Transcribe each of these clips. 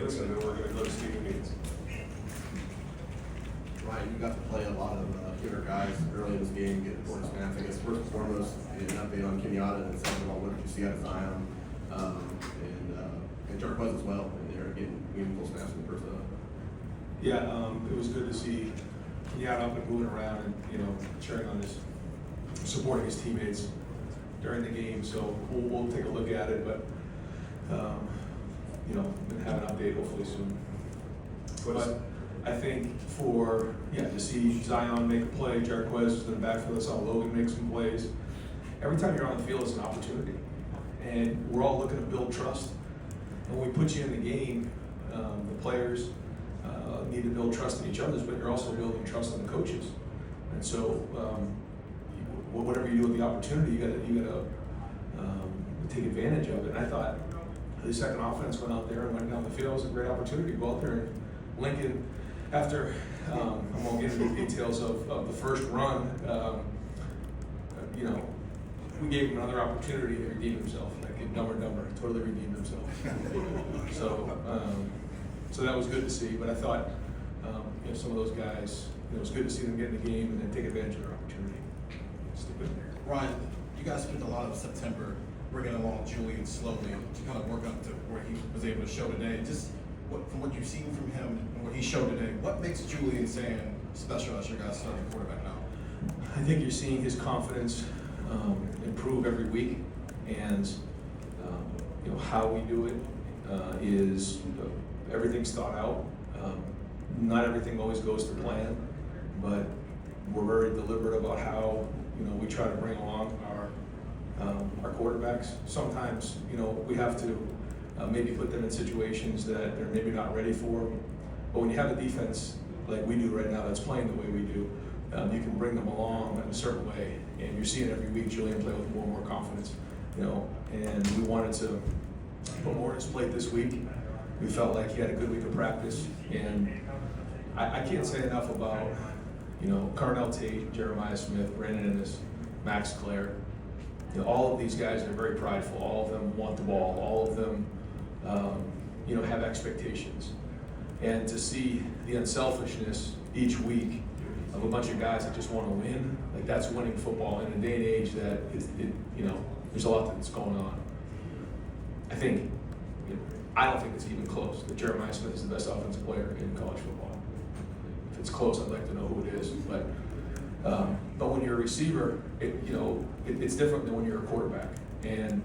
convince them that we're going to go to Stephen Means. Ryan, you got to play a lot of younger guys early in this game, getting important snaps. I guess first and foremost, an update on Kenyatta, and second of all, what did you see out of Zion and Jarquez as well? And they're getting meaningful snaps in the first half. Yeah, it was good to see Kenyatta up and moving around and, cheering on supporting his teammates during the game. So we'll take a look at it, but, and have an update hopefully soon. But I think to see Zion make a play, Jarquez is in the backfield, I saw Logan make some plays. Every time you're on the field, it's an opportunity. And we're all looking to build trust. And when we put you in the game, the players need to build trust in each other, but you're also building trust in the coaches. And so, whatever you do with the opportunity, you got to take advantage of it. And I thought the second offense went out there and went down the field. It was a great opportunity to go out there and Lincoln, after I won't get into the details of the first run, we gave him another opportunity to redeem himself. Like Dumb and Dumber, totally redeemed himself. So that was good to see. But I thought, some of those guys, it was good to see them get in the game and then take advantage of their opportunity. Ryan, you guys spent a lot of September bringing along Julian slowly to kind of work up to where he was able to show today. Just from what you've seen from him and what he showed today, what makes Julian Sand special as your guys starting quarterback now? I think you're seeing his confidence improve every week, and how we do it is everything's thought out. Not everything always goes to plan, but we're very deliberate about how we try to bring along our quarterbacks. Sometimes we have to maybe put them in situations that they're maybe not ready for. But when you have a defense like we do right now that's playing the way we do, you can bring them along in a certain way. And you're seeing every week Julian play with more and more confidence. And we wanted to put more on his plate this week. We felt like he had a good week of practice. And I can't say enough about, Carnell Tate, Jeremiah Smith, Brandon Ennis, Max Clare. All of these guys are very prideful. All of them want the ball. All of them, have expectations. And to see the unselfishness each week of a bunch of guys that just want to win, like that's winning football in a day and age that there's a lot that's going on. I don't think it's even close that Jeremiah Smith is the best offensive player in college football. If it's close, I'd like to know who it is. But when you're a receiver, it's different than when you're a quarterback. And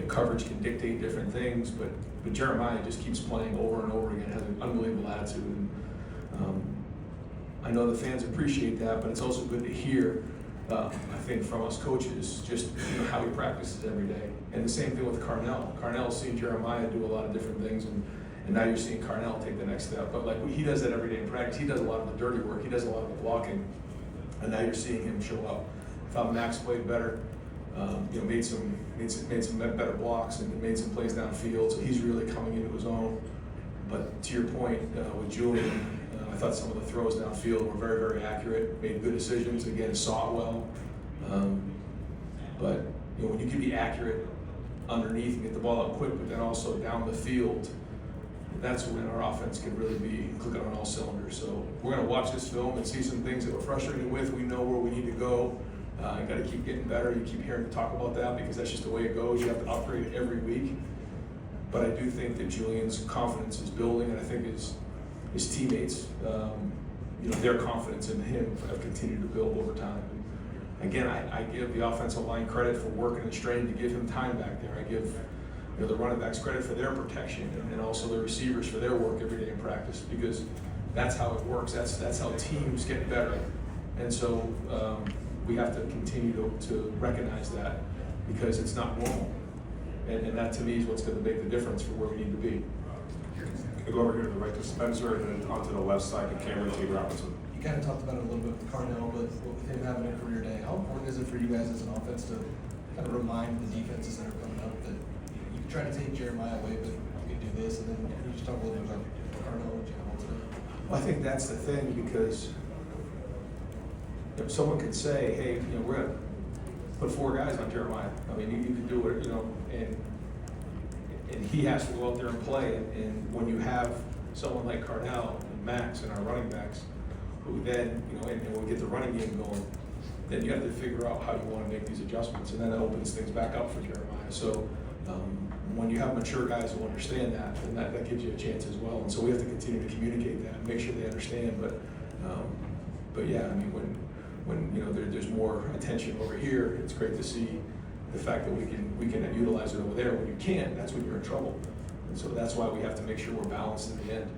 coverage can dictate different things, but Jeremiah just keeps playing over and over again, has an unbelievable attitude. And I know the fans appreciate that, but it's also good to hear, I think, from us coaches, just how he practices every day. And the same thing with Carnell. Carnell's seen Jeremiah do a lot of different things, and now you're seeing Carnell take the next step. But he does that every day in practice. He does a lot of the dirty work. He does a lot of the blocking, and now you're seeing him show up. I thought Max played better. Made some better blocks and made some plays downfield. So he's really coming into his own. But to your point with Julian, I thought some of the throws downfield were very, very accurate. Made good decisions. Again, saw it well. But when you can be accurate underneath and get the ball out quick, but then also down the field, that's when our offense can really be clicking on all cylinders. So we're going to watch this film and see some things that we're frustrated with. We know where we need to go. You got to keep getting better. You keep hearing me talk about that because that's just the way it goes. You have to upgrade every week. But I do think that Julian's confidence is building, and I think his teammates, their confidence in him have continued to build over time. Again, I give the offensive line credit for working and straining to give him time back there. I give the running backs credit for their protection, and also the receivers for their work every day in practice, because that's how it works. That's how teams get better. And so we have to continue to recognize that, because it's not normal. And that to me is what's going to make the difference for where we need to be. I go over here to the right to Spencer, and then onto the left side to Cameron T. Robinson. You kind of talked about it a little bit with Carnell, but with him having a career day, how important is it for you guys as an offense to kind of remind the defenses that are coming up that you can try to take Jeremiah away, but you can do this, and then you just talk a little bit about Carnell and Jalen today? Well, I think that's the thing, because someone could say, hey, we're going to put 4 guys on Jeremiah. I mean, you can do it, and he has to go out there and play. And when you have someone like Cardell and Max and our running backs, who then, and we get the running game going, then you have to figure out how you want to make these adjustments, and then it opens things back up for Jeremiah. So when you have mature guys who understand that, then that gives you a chance as well. And so we have to continue to communicate that and make sure they understand. But yeah, I mean, when there's more attention over here, it's great to see the fact that we can utilize it over there. When you can't, that's when you're in trouble. And so that's why we have to make sure we're balanced in the end.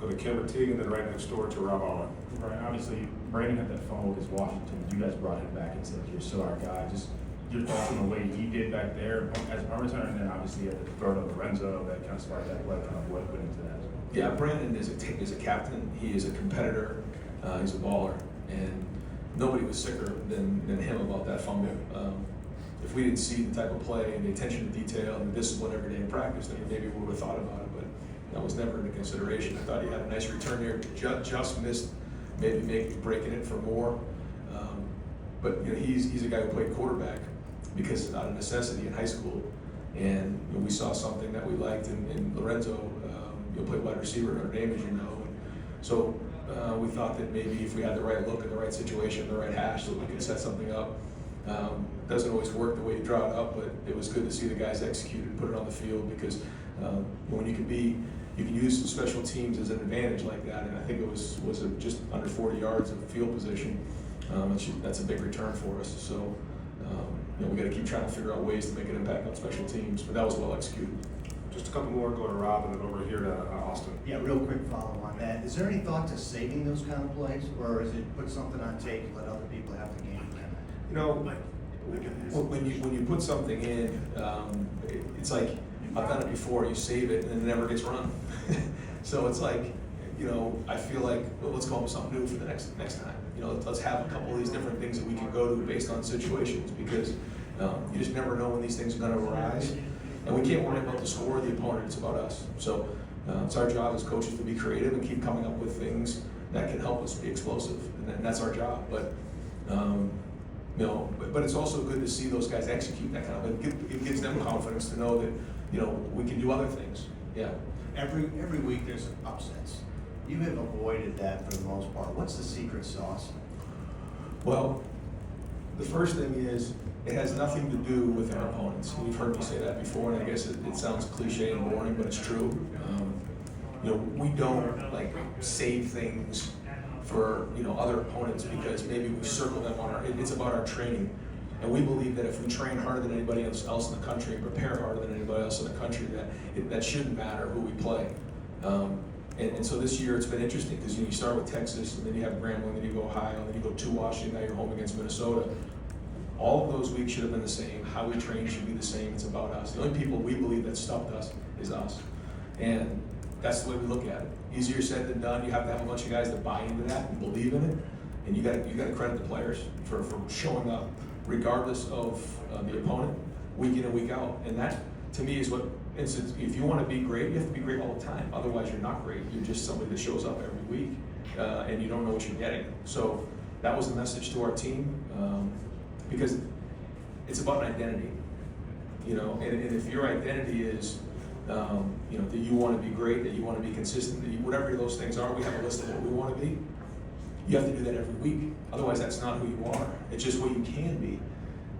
Go to Cameron Teague and then right next door to Rob Allen. Right, obviously, Brandon had that phone with his Washington. You guys brought him back and said, "You're still our guy." Just your thoughts on the way he did back there as a punt returner, and then obviously at the throw to Lorenzo, that kind of sparked that play, kind of what went into that. Yeah, Brandon is a captain. He is a competitor. He's a baller, and nobody was sicker than him about that fumble. If we didn't see the type of play and the attention to detail and the discipline every day in practice, then maybe we would have thought about it. But that was never into consideration. I thought he had a nice return there. Just missed maybe breaking it for more. But he's a guy who played quarterback because out of necessity in high school, and we saw something that we liked in Lorenzo. Played wide receiver at Notre Dame, as you know. And so we thought that maybe if we had the right look and the right situation, the right hash, that we could set something up. Doesn't always work the way you draw it up, but it was good to see the guys execute and put it on the field because when you can use some special teams as an advantage like that, and I think it was just under 40 yards of field position. That's a big return for us. So we got to keep trying to figure out ways to make an impact on special teams, but that was well executed. Just a couple more, go to Rob and then over here to Austin. Yeah, real quick follow on that. Is there any thought to saving those kind of plays, or is it put something on tape and let other people have the game plan? When you put something in, it's like, I've done it before, you save it and it never gets run. So it's like, I feel like, well, let's come up with something new for the next time. Let's have a couple of these different things that we can go to based on situations, because you just never know when these things are gonna arise. And we can't worry about the score of the opponent, it's about us. So it's our job as coaches to be creative and keep coming up with things that can help us be explosive, and that's our job. But but it's also good to see those guys execute that kind of. It gives them confidence to know that we can do other things. Yeah. Every week there's upsets. You have avoided that for the most part. What's the secret sauce? Well, the first thing is it has nothing to do with our opponents. You've heard me say that before, and I guess it sounds cliche and boring, but it's true. We don't save things for other opponents because maybe we circle them on it's about our training. And we believe that if we train harder than anybody else in the country and prepare harder than anybody else in the country, that shouldn't matter who we play. And so this year it's been interesting because you start with Texas, and then you have Grambling, then you go Ohio, and then you go to Washington, now you're home against Minnesota. All of those weeks should have been the same. How we train should be the same. It's about us. The only people we believe that stuffed us is us. And that's the way we look at it. Easier said than done. You have to have a bunch of guys that buy into that and believe in it. And you got to credit the players for showing up regardless of the opponent, week in and week out. And that, to me, is what, if you want to be great, you have to be great all the time. Otherwise, you're not great. You're just somebody that shows up every week, and you don't know what you're getting. So that was the message to our team, because it's about identity. And if your identity is, that you want to be great, that you want to be consistent, that whatever those things are, we have a list of what we want to be. You have to do that every week. Otherwise, that's not who you are. It's just what you can be.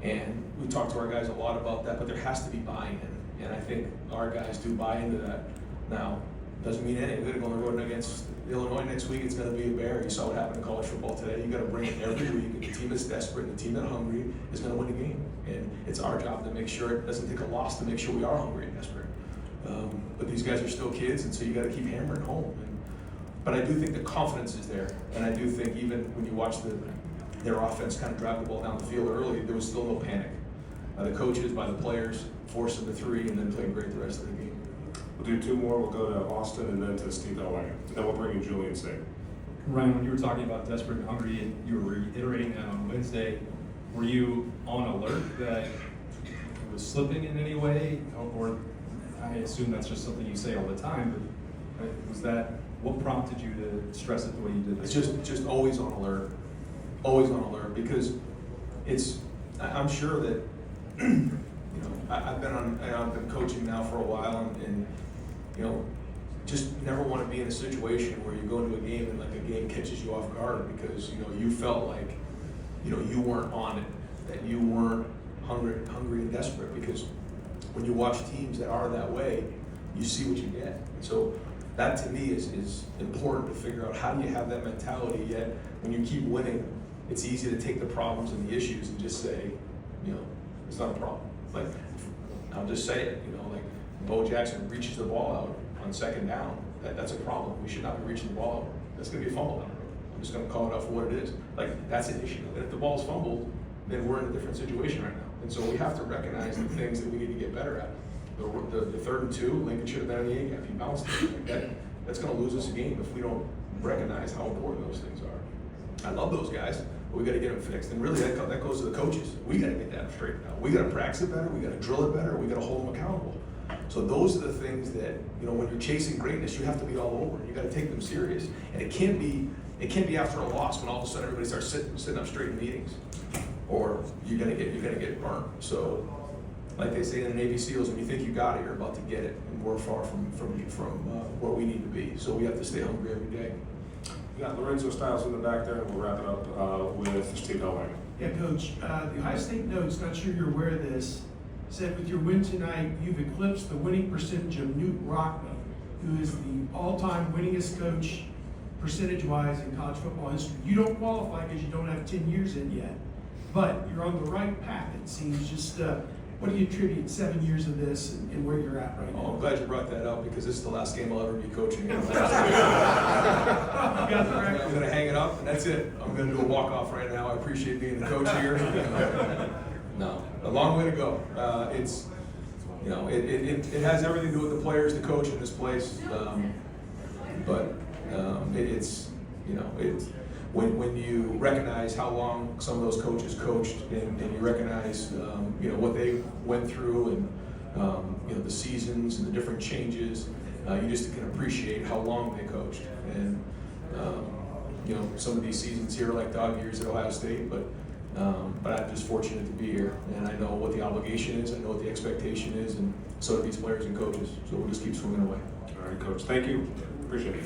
And we talk to our guys a lot about that, but there has to be buy-in. And I think our guys do buy into that. Now, doesn't mean anything. We're going to go on the road against Illinois next week. It's going to be a bear. You saw what happened in college football today. You got to bring it every week. And the team that's desperate and the team that's hungry is going to win the game. And it's our job to make sure it doesn't take a loss to make sure we are hungry and desperate. But these guys are still kids, and so you got to keep hammering home. But I do think the confidence is there, and I do think even when you watch their offense kind of drive the ball down the field early, there was still no panic. By the coaches, by the players, forced them to three, and then played great the rest of the game. We'll do two more. We'll go to Austin and then to Steve Delwanger. And then we'll bring in Julian Singh. Ryan, when you were talking about desperate and hungry, and you were reiterating that on Wednesday, were you on alert that it was slipping in any way, or I assume that's just something you say all the time, but was that, what prompted you to stress it the way you did? It's just always on alert, because I'm sure that you know, I've been coaching now for a while, and you know, just never want to be in a situation where you go into a game and like a game catches you off guard because you know you felt like you know you weren't on it, that you weren't hungry and desperate. Because when you watch teams that are that way, you see what you get. So that to me is important to figure out, how do you have that mentality, yet when you keep winning, it's easy to take the problems and the issues and just say, you know, it's not a problem. Like, I'll just say it, you know, like Bo Jackson reaches the ball out on second down, that's a problem. We should not be reaching the ball out. That's gonna be a fumble down the road. I'm just gonna call it out for what it is. Like, that's an issue. And if the ball's fumbled, then we're in a different situation right now. And so we have to recognize the things that we need to get better at. The 3rd and 2, Lincoln should have been on the A-gap. He bounced it. Like that's going to lose us a game if we don't recognize how important those things are. I love those guys, but we got to get them fixed. And really, that goes to the coaches. We got to get that straightened out. We got to practice it better. We got to drill it better. We got to hold them accountable. So those are the things that, you know, when you're chasing greatness, you have to be all over. You got to take them serious. And it can't be after a loss when all of a sudden everybody starts sitting up straight in meetings, or you're gonna get burnt. So, like they say in the Navy SEALs, when you think you got it, you're about to get it, and we're far from where we need to be. So we have to stay hungry every day. We got Lorenzo Stiles in the back there, and we'll wrap it up with Steve Hellwanger. Yeah, Coach, the Ohio State notes, not sure you're aware of this, said with your win tonight, you've eclipsed the winning percentage of Newt Rockman, who is the all-time winningest coach percentage-wise in college football history. You don't qualify because you don't have 10 years in yet, but you're on the right path, it seems. Just what do you attribute 7 years of this and where you're at right now? Oh, I'm glad you brought that up, because this is the last game I'll ever be coaching. I'm Got the record. going to hang it up, and that's it. I'm going to do a walk-off right now. I appreciate being the coach here. No, a long way to go. It's, you know, it has everything to do with the players, the coach in this place. It's, you know, it's when you recognize how long some of those coaches coached, and you recognize, you know, what they went through, and you know, the seasons and the different changes, you just can appreciate how long they coached. And you know, some of these seasons here are like dog years at Ohio State, but I'm just fortunate to be here, and I know what the obligation is, I know what the expectation is, and so do these players and coaches. So we'll just keep swinging away. All right, Coach. Thank you. Appreciate it.